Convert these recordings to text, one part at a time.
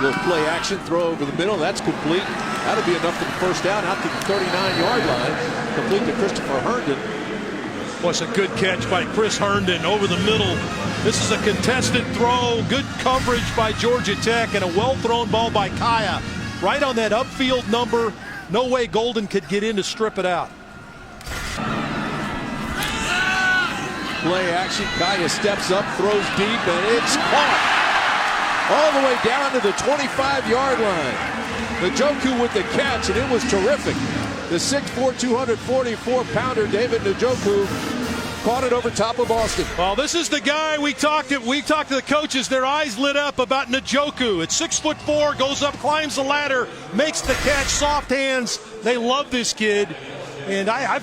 Little play action, throw over the middle. That's complete. That'll be enough for the first down out to the 39-yard line. Complete to Christopher Herndon. Was a good catch by Chris Herndon over the middle. This is a contested throw. Good coverage by Georgia Tech and a well-thrown ball by Kaya. Right on that upfield number. No way Golden could get in to strip it out. Play action. Kaya steps up, throws deep, and it's caught. All the way down to the 25-yard line. Njoku with the catch, and it was terrific. The 6'4", 244-pounder David Njoku caught it over top of Austin. Well, this is the guy we talked to the coaches. Their eyes lit up about Njoku. At 6'4", goes up, climbs the ladder, makes the catch, soft hands. They love this kid. And I've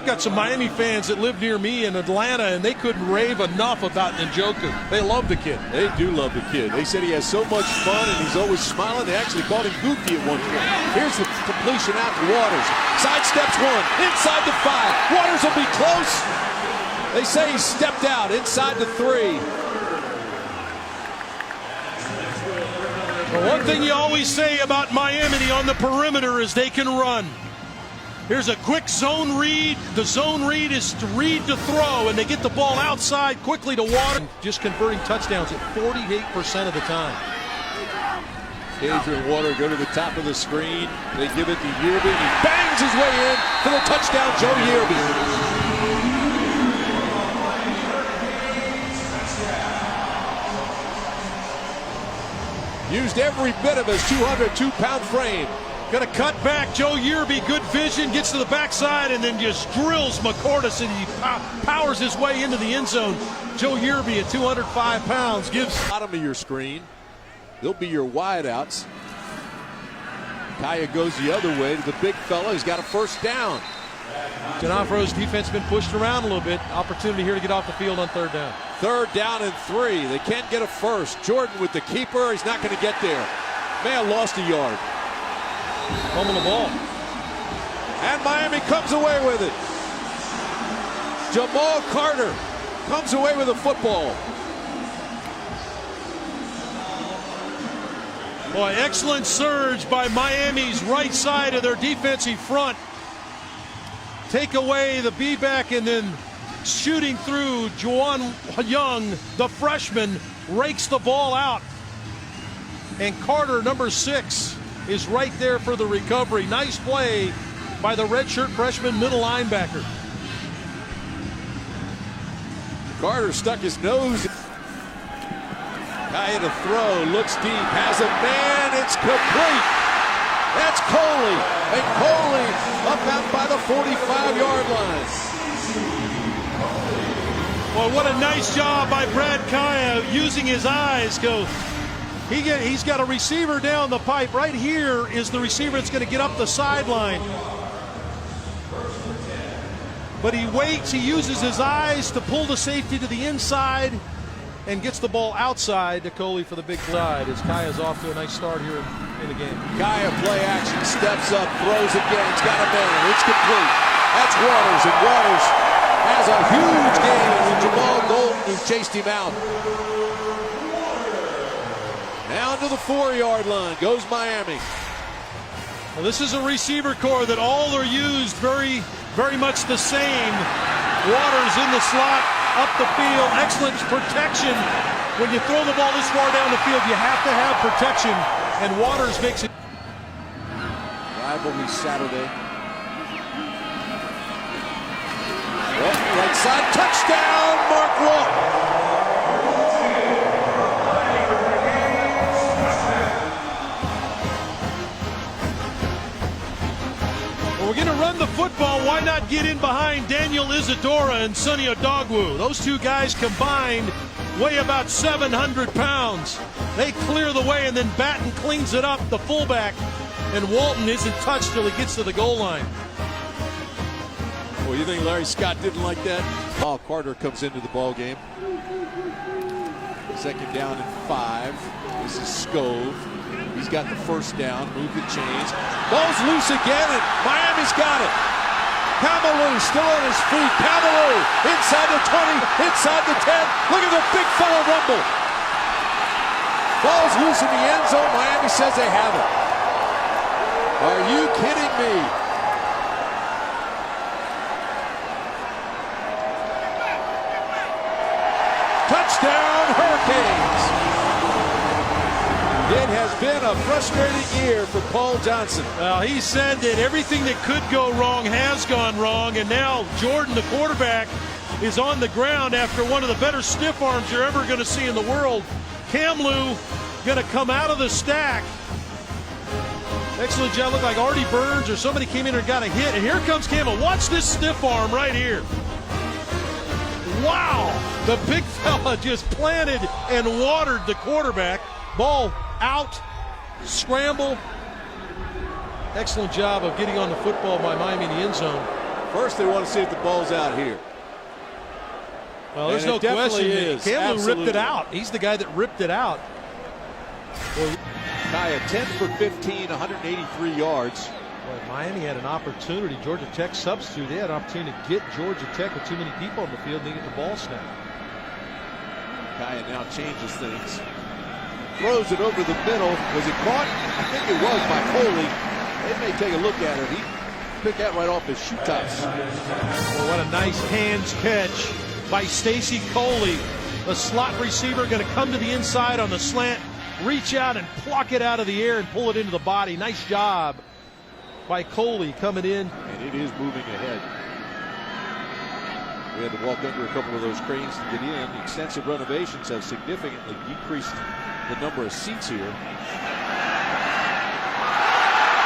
got some Miami fans that live near me in Atlanta, and they couldn't rave enough about Njoku. They love the kid. They do love the kid. They said he has so much fun and he's always smiling. They actually called him Goofy at one point. Here's the completion out to Waters. Sidesteps one, inside the 5. Waters will be close. They say he stepped out inside the 3. Well, one thing you always say about Miami on the perimeter is they can run. Here's a quick zone read. The zone read is to read to throw, and they get the ball outside quickly to Water. Just converting touchdowns at 48% of the time. Adrian Water go to the top of the screen. They give it to Yearby. He bangs his way in for the touchdown, Joe Yearby. Used every bit of his 202-pound frame. Going to cut back. Joe Yearby, good vision, gets to the backside and then just drills McCourtis, and he powers his way into the end zone. Joe Yearby at 205 pounds gives. Bottom of your screen. They'll be your wideouts. Kaya goes the other way to the big fella. He's got a first down. Janafro's defense been pushed around a little bit. Opportunity here to get off the field on third down. Third down and 3. They can't get a first. Jordan with the keeper. He's not going to get there. Man lost a yard. Fumble the ball. And Miami comes away with it. Jamal Carter comes away with the football. Boy, excellent surge by Miami's right side of their defensive front. Take away the B-back and then shooting through. Juwan Young, the freshman, rakes the ball out. And Carter, number 6, is right there for the recovery. Nice play by the redshirt freshman middle linebacker. Carter stuck his nose. Kaya to throw, looks deep, has a man, it's complete. That's Coley, and Coley up out by the 45-yard line. Well, what a nice job by Brad Kaya using his eyes. He's got a receiver down the pipe. Right here is the receiver that's going to get up the sideline. But he waits, he uses his eyes to pull the safety to the inside and gets the ball outside to Coley for the big side as Kaya's off to a nice start here in the game. Kaya play action, steps up, throws again. It's got a man. It's complete. That's Waters, and Waters has a huge game with Jamal Golden, who chased him out. Down to the 4-yard line goes Miami. Well, this is a receiver core that all are used very, very much the same. Waters in the slot, up the field, excellent protection. When you throw the ball this far down the field, you have to have protection, and Waters makes it. Rivalry Saturday. Right side, touchdown, Mark Walton. We're going to run the football. Why not get in behind Daniel Isadora and Sonny Odogwu? Those two guys combined weigh about 700 pounds. They clear the way, and then Batten cleans it up, the fullback, and Walton isn't touched till he gets to the goal line. Well, you think Larry Scott didn't like that? Paul Carter comes into the ball game. Second down and 5. This is Scove. He's got the first down, move the chains. Ball's loose again, and Miami's got it. Kamalu still on his feet. Kamalu inside the 20, inside the 10. Look at the big fellow rumble. Ball's loose in the end zone. Miami says they have it. Are you kidding me? Touchdown, Hurricanes. It has been a frustrating year for Paul Johnson. Well, he said that everything that could go wrong has gone wrong, and now Jordan, the quarterback, is on the ground after one of the better stiff arms you're ever going to see in the world. Kamlu going to come out of the stack. Excellent job. Looked like Artie Burns or somebody came in and got a hit. And here comes Kamlu. Watch this stiff arm right here. Wow. The big fella just planted and watered the quarterback. Ball out. Scramble. Excellent job of getting on the football by Miami in the end zone. First, they want to see if the ball's out here. Well, there's no question. Kamlu ripped it out. He's the guy that ripped it out. Well, Kaya 10 for 15, 183 yards. Boy, Miami had an opportunity. Georgia Tech substitute. They had an opportunity to get Georgia Tech with too many people on the field and they get the ball snapped. Kaya now changes things. Throws it over the middle. Was it caught? I think it was by Coley. They may take a look at it. He picked that right off his shoe tops. Well, what a nice hands catch by Stacy Coley. The slot receiver going to come to the inside on the slant, reach out and pluck it out of the air and pull it into the body. Nice job by Coley coming in. And it is moving ahead. We had to walk under a couple of those cranes to get in. The extensive renovations have significantly decreased the number of seats here.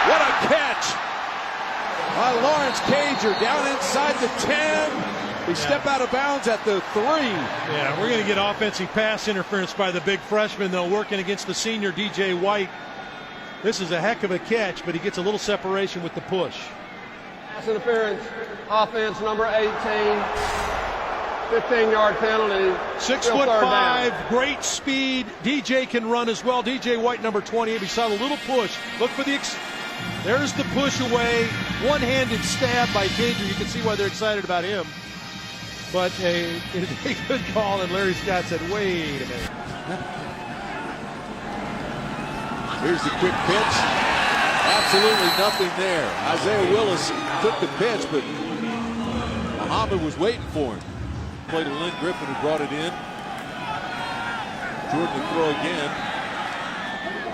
What a catch by Lawrence Cager down inside the 10. They step out of bounds at the 3. Yeah, we're going to get offensive pass interference by the big freshman, though, working against the senior DJ White. This is a heck of a catch, but he gets a little separation with the push. Pass interference, offense number 18, 15-yard penalty. 6'5", great speed. DJ can run as well. DJ White, number 20. He saw the little push. Look for the there's the push away. One-handed stab by Cager. You can see why they're excited about him. But a good call, and Larry Scott said, wait a minute. Here's the quick pitch. Absolutely nothing there. Isaiah Willis took the pitch, but Muhammad was waiting for him. Played to Lynn Griffin, who brought it in. Jordan to throw again.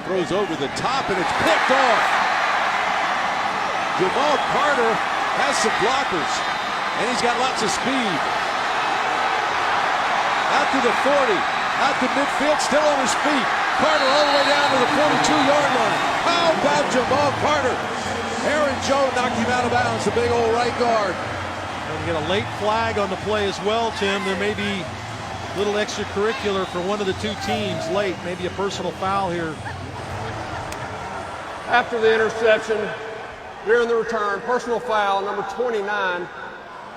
Throws over the top, and it's picked off. Jamal Carter has some blockers, and he's got lots of speed. Out to the 40, out to midfield, still on his feet. Carter all the way down to the 42-yard line. How about Jamal Carter? Aaron Joe knocked him out of bounds, the big old right guard. And we get a late flag on the play as well, Tim. There may be a little extracurricular for one of the two teams late, maybe a personal foul here. After the interception, during the return, personal foul, number 29,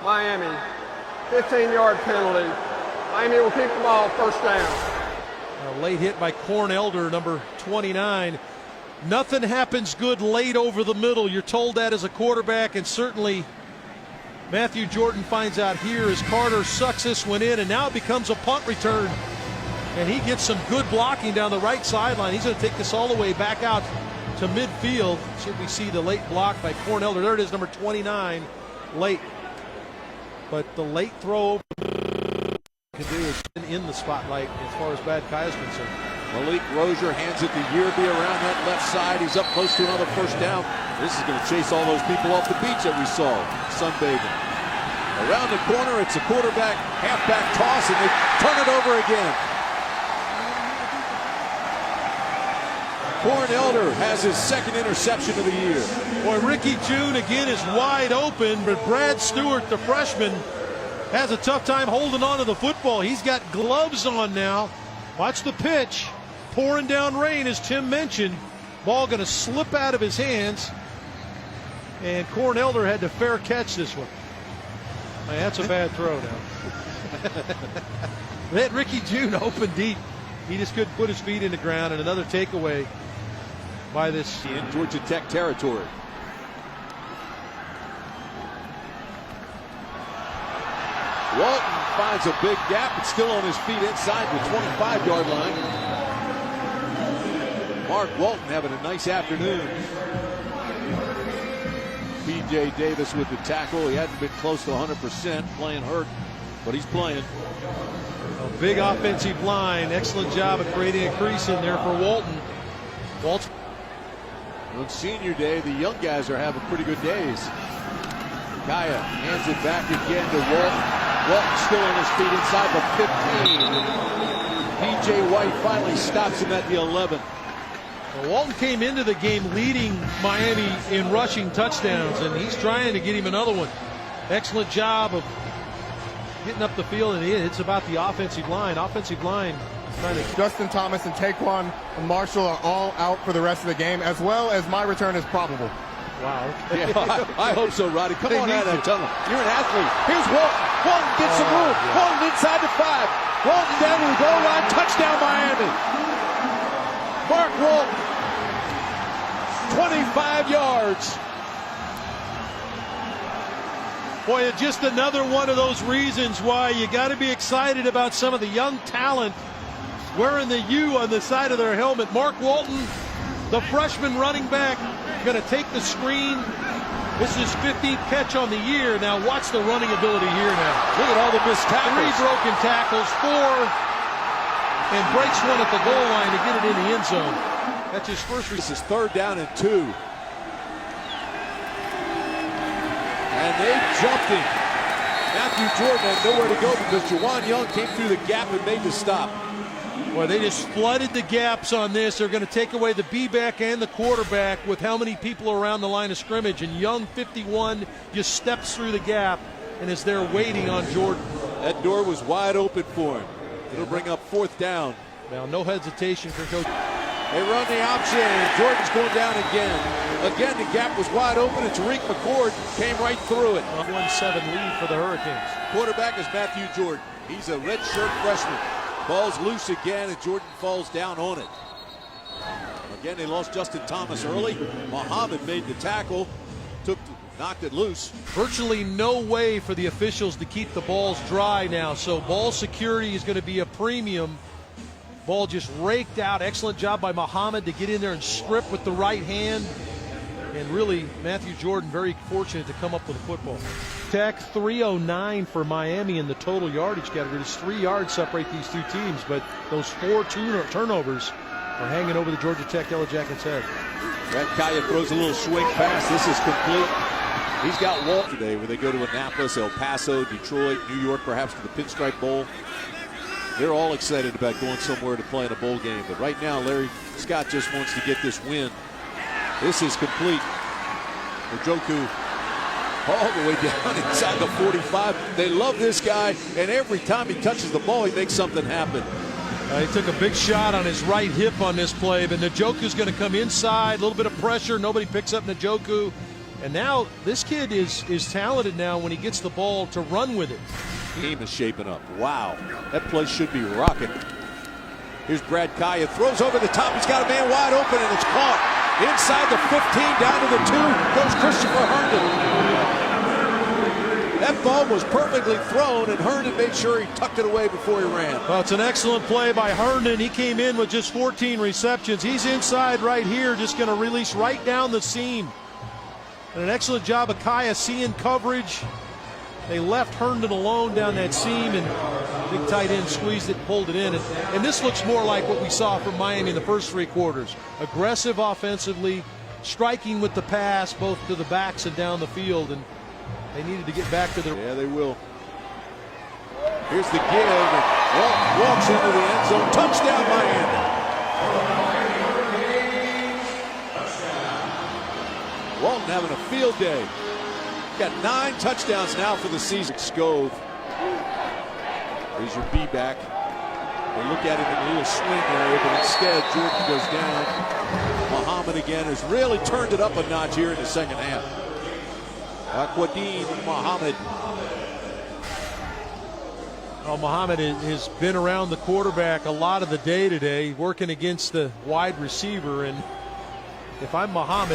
Miami. 15-yard penalty. Miami will keep the ball, first down. A late hit by Corn Elder, number 29. Nothing happens good late over the middle. You're told that as a quarterback, and certainly Matthew Jordan finds out here as Carter sucks this one in, and now it becomes a punt return. And he gets some good blocking down the right sideline. He's going to take this all the way back out to midfield. Should we see the late block by Corn Elder? There it is, number 29, late. But the late throw can do is in the spotlight as far as Bad Kai is concerned. Malik Rozier hands it to Yearby around that left side. He's up close to another first down. This is going to chase all those people off the beach that we saw sunbathing. Around the corner, it's a quarterback halfback toss, and they turn it over again. Corn Elder has his second interception of the year. Boy, Ricky June again is wide open, but Brad Stewart, the freshman, has a tough time holding on to the football. He's got gloves on now. Watch the pitch. Pouring down rain, as Tim mentioned. Ball going to slip out of his hands. And Corn Elder had to fair catch this one. Man, that's a bad throw now. That Ricky June open deep. He just couldn't put his feet in the ground, and another takeaway by this. In Georgia Tech territory. Walton finds a big gap, but still on his feet inside the 25-yard line. Mark Walton having a nice afternoon. P.J. Davis with the tackle. He hadn't been close to 100%, playing hurt, but he's playing. A big offensive line. Excellent job of creating a crease in there for Walton. Walton. On senior day, the young guys are having pretty good days. Kaya hands it back again to Walton. Walton still on his feet inside the 15. P.J. White finally stops him at the 11. Well, Walton came into the game leading Miami in rushing touchdowns, and he's trying to get him another one. Excellent job of getting up the field, and it's about the offensive line. Offensive line trying to. Justin Thomas and Taquan Marshall are all out for the rest of the game, as well as my return is probable. Wow. Yeah, I hope so, Roddy. Come on out of that tunnel. You're an athlete. Here's Walton. Walton gets some room. Walton inside the 5. Walton down to the goal line. Touchdown, Miami. Mark Walton, 25 yards. Boy, it's just another one of those reasons why you got to be excited about some of the young talent wearing the U on the side of their helmet. Mark Walton, the freshman running back, going to take the screen. This is his 15th catch on the year. Now watch the running ability here now. Look at all the missed tackles. 3 broken tackles, 4, and breaks one at the goal line to get it in the end zone. That's his first. This is 3rd down and 2. And they jumped him. Matthew Jordan had nowhere to go because Juwan Young came through the gap and made the stop. Well, they just flooded the gaps on this. They're going to take away the B-back and the quarterback with how many people are around the line of scrimmage. And Young, 51, just steps through the gap and is there waiting on Jordan. That door was wide open for him. It'll bring up 4th down. Now, no hesitation for Coach. They run the option. Jordan's going down again. Again, the gap was wide open, and Tariq McCord came right through it. 1-7 lead for the Hurricanes. Quarterback is Matthew Jordan. He's a redshirt freshman. Ball's loose again, and Jordan falls down on it. Again, they lost Justin Thomas early. Muhammad made the tackle, knocked it loose. Virtually no way for the officials to keep the balls dry now, so ball security is going to be a premium. Ball just raked out. Excellent job by Muhammad to get in there and strip with the right hand. And really, Matthew Jordan very fortunate to come up with a football. Tech 309 for Miami in the total yardage category. Just 3 yards separate these two teams, but those 4 turnovers are hanging over the Georgia Tech Yellow Jackets' head. Brad Kaya throws a little swing pass. This is complete. He's got Walt today where they go to Annapolis, El Paso, Detroit, New York, perhaps to the Pinstripe Bowl. They're all excited about going somewhere to play in a bowl game. But right now, Larry Scott just wants to get this win. This is complete. Njoku all the way down inside the 45. They love this guy, and every time he touches the ball, he makes something happen. He took a big shot on his right hip on this play, but Njoku's going to come inside. A little bit of pressure. Nobody picks up Njoku. And now this kid is talented now when he gets the ball to run with it. Game is shaping up. Wow. That place should be rocking. Here's Brad Kaya. Throws over the top. He's got a man wide open, and it's caught. Inside the 15, down to the 2, goes Christopher Herndon. That ball was perfectly thrown, and Herndon made sure he tucked it away before he ran. Well, it's an excellent play by Herndon. He came in with just 14 receptions. He's inside right here, just going to release right down the seam. And an excellent job of Kaya seeing coverage. They left Herndon alone down that seam, and big tight end squeezed it, pulled it in. And this looks more like what we saw from Miami in the first 3 quarters. Aggressive offensively, striking with the pass, both to the backs and down the field. And they needed to get back to their... Yeah, they will. Here's the give. And walks into the end zone. Touchdown, Miami. Walton having a field day. Got 9 touchdowns now for the season. Scove. Here's your B-back. They look at him in a little swing area, but instead Jordan goes down. Muhammad again has really turned it up a notch here in the second half. Aquadine Muhammad. Well, Muhammad has been around the quarterback a lot of the day today, working against the wide receiver. And if I'm Muhammad,